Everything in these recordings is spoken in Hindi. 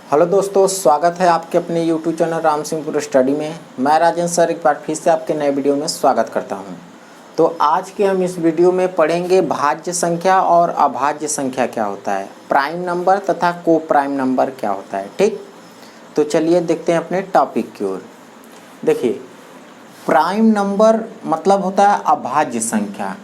हेलो दोस्तों, स्वागत है आपके अपने YouTube channel Ram Singhpur study में। मैं राजेंद्र सर एक बार फिर से आपके नए वीडियो में स्वागत करता हूं। तो आज के हम इस वीडियो में पढ़ेंगे भाज्य संख्या और अभाज्य संख्या क्या होता है, प्राइम नंबर तथा को प्राइम नंबर क्या होता है। ठीक, तो चलिए देखते हैं अपने टॉपिक की ओर। देखिए, प्राइम नंबर मतलब होता है अभाज्य संख्या,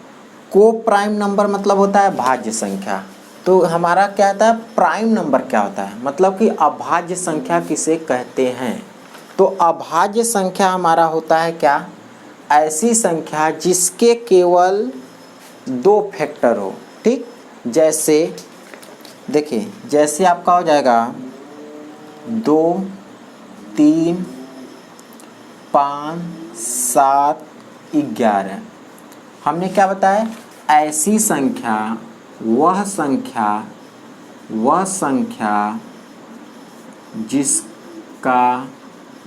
को प्राइम नंबर मतलब होता है भाज्य संख्या। तो हमारा क्या होता है, प्राइम नंबर क्या होता है, मतलब कि अभाज्य संख्या किसे कहते हैं। तो अभाज्य संख्या हमारा होता है क्या, ऐसी संख्या जिसके केवल दो फैक्टर हो। ठीक, जैसे देखिए, जैसे आपका हो जाएगा 2, 3, 5, 7, 11। हमने क्या बताया, ऐसी संख्या वह संख्या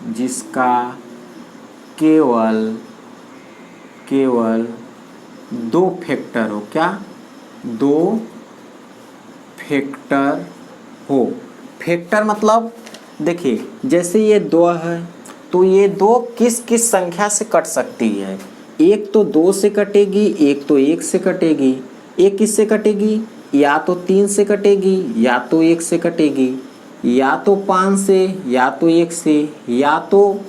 जिसका केवल दो फैक्टर हो। क्या, दो फैक्टर हो। फैक्टर मतलब देखिए, जैसे ये 2 है तो ये 2 किस किस संख्या से कट सकती है। एक तो 2 से कटेगी, एक तो 1 से कटेगी। एक किससे कटेगी, या तो 3 से कटेगी, या तो 1 से कटेगी, या तो 5 से, या तो 1 से, या तो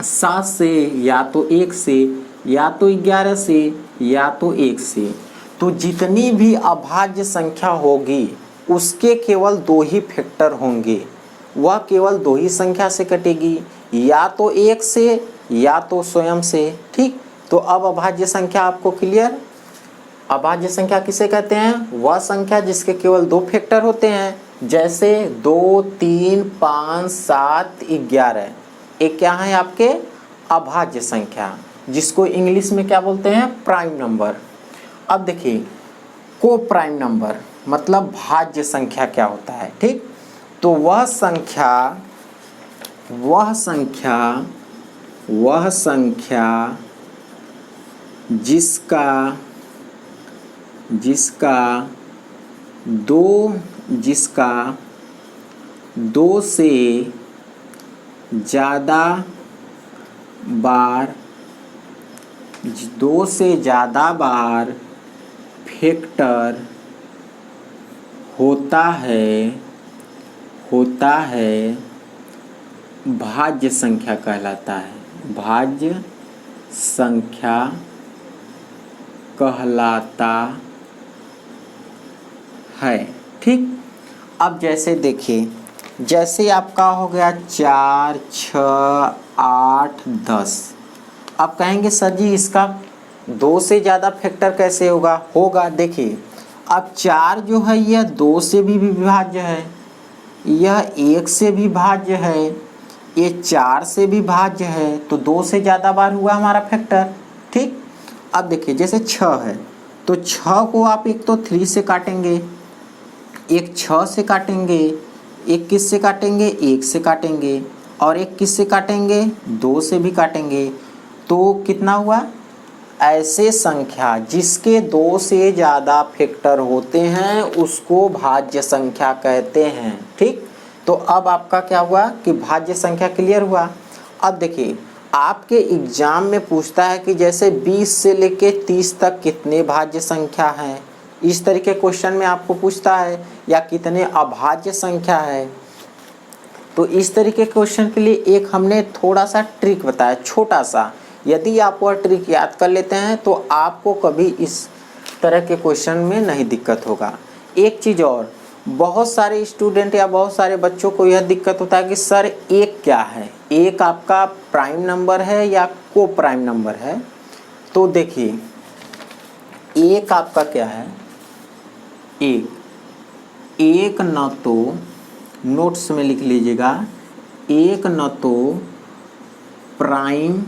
7 से, या तो 1 से, या तो 11 से, या तो 1 से। तो जितनी भी अभाज्य संख्या होगी उसके केवल 2 ही फैक्टर होंगे, वह केवल 2 ही संख्या से कटेगी, या तो 1 से या तो स्वयं से। ठीक, तो अब अभाज्य संख्या आपको क्लियर। अभाज्य संख्या किसे कहते हैं, वह संख्या जिसके केवल 2 फैक्टर होते हैं। जैसे 2, 3, 5, 7, 11, ये क्या है आपके अभाज्य संख्या, जिसको इंग्लिश में क्या बोलते हैं, प्राइम नंबर। अब देखिए, को प्राइम नंबर मतलब भाज्य संख्या क्या होता है। ठीक, तो वह संख्या जिसका दो से ज़्यादा बार फैक्टर होता है भाज्य संख्या कहलाता है। भाज्य संख्या कहलाता है। ठीक, अब जैसे देखिए, जैसे आपका हो गया 4, 6, 8, 10। अब कहेंगे सर जी इसका 2 से ज़्यादा फैक्टर कैसे होगा। देखिए, अब 4 जो है यह 2 से भी विभाज्य है, यह 1 से भी भाज्य है, ये 4 से भी भाज्य है। तो 2 से ज़्यादा बार हुआ हमारा फैक्टर। ठीक, अब देखिए जैसे 6 है तो 6 को आप एक तो 3 से काटेंगे, एक 6 से काटेंगे, एक किस से काटेंगे, 1 से काटेंगे, और एक किस से काटेंगे, 2 से भी काटेंगे। तो कितना हुआ, ऐसे संख्या जिसके 2 से ज़्यादा फैक्टर होते हैं उसको भाज्य संख्या कहते हैं। ठीक, तो अब आपका क्या हुआ कि भाज्य संख्या क्लियर हुआ। अब देखिए, आपके एग्जाम में पूछता है कि जैसे 20 से लेके 30 तक कितने भाज्य संख्या हैं, इस तरीके क्वेश्चन में आपको पूछता है, या कितने अभाज्य संख्या है। तो इस तरीके क्वेश्चन के लिए एक हमने थोड़ा सा ट्रिक बताया, छोटा सा। यदि आप वह ट्रिक याद कर लेते हैं तो आपको कभी इस तरह के क्वेश्चन में नहीं दिक्कत होगा। एक चीज़ और, बहुत सारे स्टूडेंट या बहुत सारे बच्चों को यह दिक्कत होता है कि सर एक क्या है, एक आपका प्राइम नंबर है या को प्राइम नंबर है। तो देखिए, एक आपका क्या है, एक न तो, नोट्स में लिख लीजिएगा, एक न तो प्राइम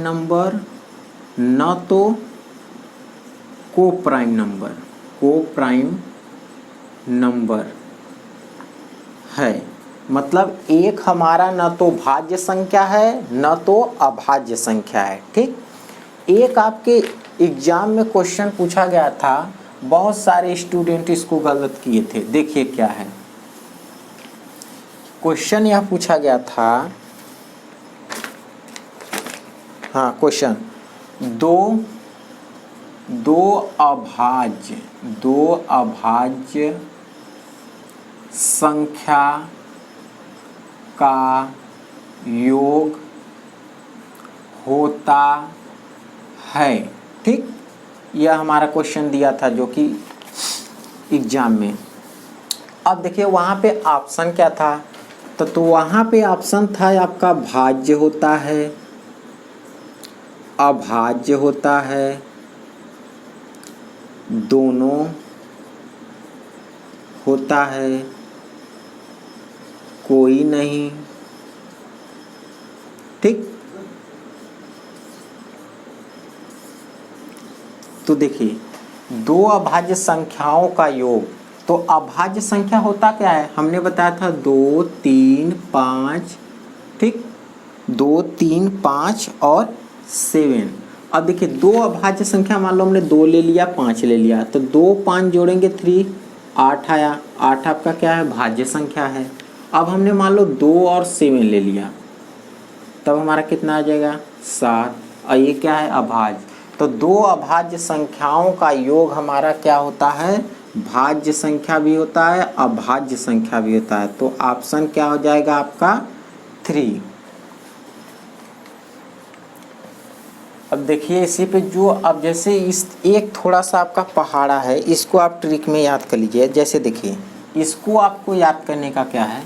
नंबर, न तो को प्राइम नंबर है। मतलब एक हमारा न तो भाज्य संख्या है न तो अभाज्य संख्या है। ठीक, एक आपके एग्जाम में क्वेश्चन पूछा गया था, बहुत सारे स्टूडेंट इसको गलत किए थे। देखिए क्या है, क्वेश्चन यह पूछा गया था, हाँ क्वेश्चन, दो अभाज्य संख्या का योग होता है। ठीक, यह हमारा क्वेश्चन दिया था जो कि एग्जाम में। अब देखिए वहाँ पे ऑप्शन क्या था, तो वहाँ पे ऑप्शन था आपका भाज्य होता है, अभाज्य होता है, दोनों होता है, कोई नहीं। ठीक, तो देखिए दो अभाज्य संख्याओं का योग, तो अभाज्य संख्या होता क्या है, हमने बताया था 2, 3, 5। ठीक, 2, 3, 5 और 7। अब देखिए दो अभाज्य संख्या, मान लो हमने 2 ले लिया, 5 ले लिया, तो 2 5 जोड़ेंगे 3, 8 आया। 8 आपका क्या है, भाज्य संख्या है। अब हमने मान लो 2 और 7 ले लिया, तब हमारा कितना आ जाएगा, 7। और ये क्या है, अभाज्य। तो दो अभाज्य संख्याओं का योग हमारा क्या होता है, भाज्य संख्या भी होता है, अभाज्य संख्या भी होता है। तो ऑप्शन क्या हो जाएगा आपका 3। अब देखिए इसी पे जो, अब जैसे इस एक थोड़ा सा आपका पहाड़ा है, इसको आप ट्रिक में याद कर लीजिए। जैसे देखिए इसको आपको याद करने का क्या है,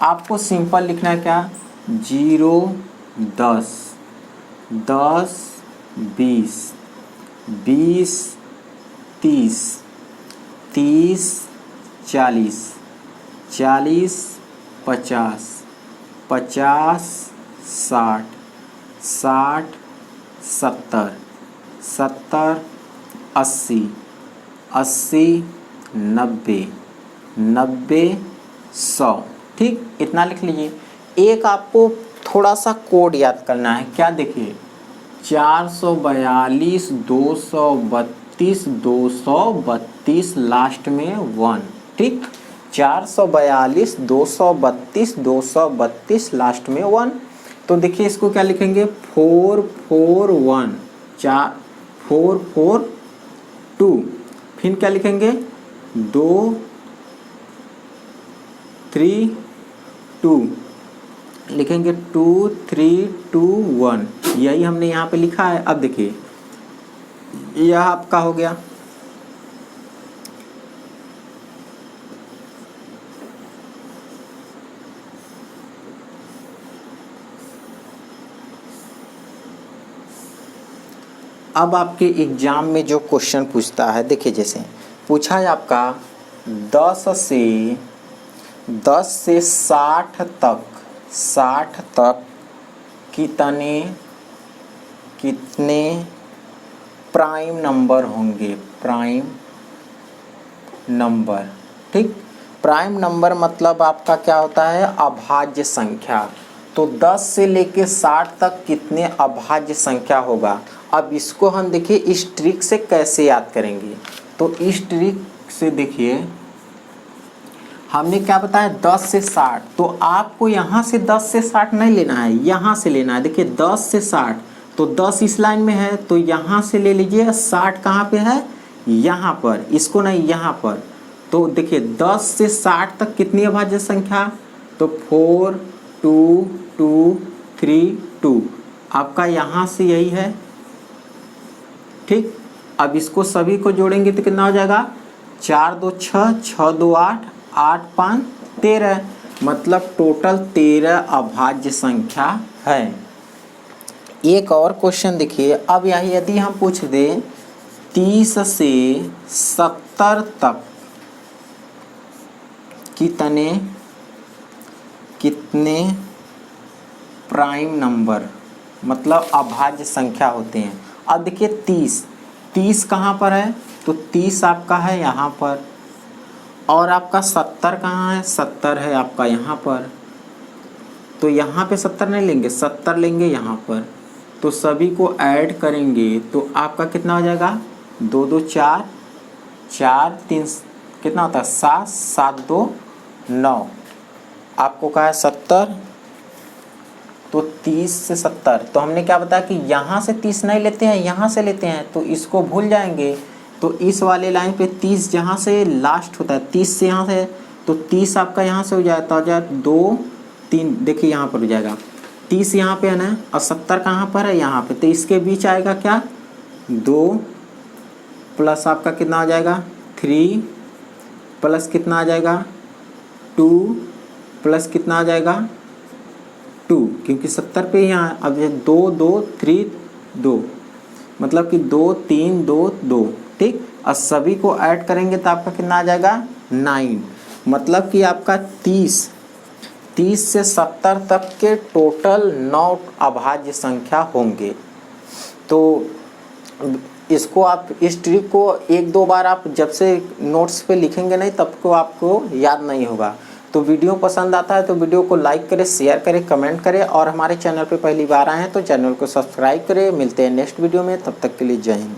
आपको सिंपल लिखना है क्या, 0, 10, 10, 20, 20, 30, 30, 40, 40, 50, 50, 60, 60, 70, 70, 80, 80, 90, 90, 100। ठीक, इतना लिख लीजिए। एक आपको थोड़ा सा कोड याद करना है, क्या देखिए 442, 232, 232 लास्ट में 1। ठीक, 442, 232, 232 लास्ट में 1। तो देखिए इसको क्या लिखेंगे, 441, 442। फिर क्या लिखेंगे, 2, 3, 2 लिखेंगे, 2, 3, 2, 1। यही हमने यहाँ पे लिखा है। अब देखिए यह आपका हो गया। अब आपके एग्जाम में जो क्वेश्चन पूछता है, देखिए जैसे पूछा है आपका 10 से 60 तक कितने प्राइम नंबर होंगे, प्राइम नंबर। ठीक, प्राइम नंबर मतलब आपका क्या होता है, अभाज्य संख्या। तो 10 से लेके 60 तक कितने अभाज्य संख्या होगा। अब इसको हम देखिए इस ट्रिक से कैसे याद करेंगे, तो इस ट्रिक से देखिए हमने क्या बताया, 10 से 60। तो आपको यहाँ से 10 से 60 नहीं लेना है, यहाँ से लेना है। देखिए 10 से 60, तो 10 इस लाइन में है, तो यहाँ से ले लीजिए। 60 कहाँ पे है, यहाँ पर, इसको नहीं यहाँ पर। तो देखिए 10 से 60 तक कितनी अभाज्य संख्या, तो 4, 2, 2, 3, 2 आपका यहाँ से यही है। ठीक, अब इसको सभी को जोड़ेंगे तो कितना हो जाएगा, 4 2 6, 6 2 8, 8 5 13, मतलब टोटल 13 अभाज्य संख्या है। एक और क्वेश्चन देखिए, अब यहाँ यदि हम पूछ दें 30 से 70 तक कितने प्राइम नंबर मतलब अभाज्य संख्या होते हैं। अब देखिए 30 कहाँ पर है, तो 30 आपका है यहाँ पर, और आपका 70 कहाँ है, 70 है आपका यहाँ पर। तो यहाँ पे 70 नहीं लेंगे, 70 लेंगे यहाँ पर। तो सभी को ऐड करेंगे तो आपका कितना हो जाएगा, 2 2 4, 4 3 कितना होता है, 7 7 2 9। आपको कहा है 70, तो 30 से 70, तो हमने क्या बताया कि यहाँ से 30 नहीं लेते हैं, यहाँ से लेते हैं, तो इसको भूल जाएंगे। तो इस वाले लाइन पे 30 जहाँ से लास्ट होता है, 30 से यहाँ से, तो 30 आपका यहाँ से हो जाएगा, तो हो जाए 2 3, देखिए यहाँ पर हो जाएगा 30 यहाँ पे है ना, और 70 कहाँ पर है, यहाँ पे, तो इसके बीच आएगा क्या 2 प्लस आपका कितना आ जाएगा 3 प्लस कितना आ जाएगा 2 प्लस कितना आ जाएगा 2, क्योंकि 70 पे यहाँ अब ये 2 2 3 2, मतलब कि 2 3 2 2, ठीक। और सभी को ऐड करेंगे तो आपका कितना आ जाएगा 9, मतलब कि आपका 30 से 70 तक के टोटल 9 अभाज्य संख्या होंगे। तो इसको आप इस ट्रिक को 1-2 बार आप जब से नोट्स पे लिखेंगे नहीं तब को आपको याद नहीं होगा। तो वीडियो पसंद आता है तो वीडियो को लाइक करें, शेयर करें, कमेंट करें, और हमारे चैनल पे पहली बार आए हैं तो चैनल को सब्सक्राइब करें। मिलते हैं नेक्स्ट वीडियो में, तब तक के लिए जय हिंद।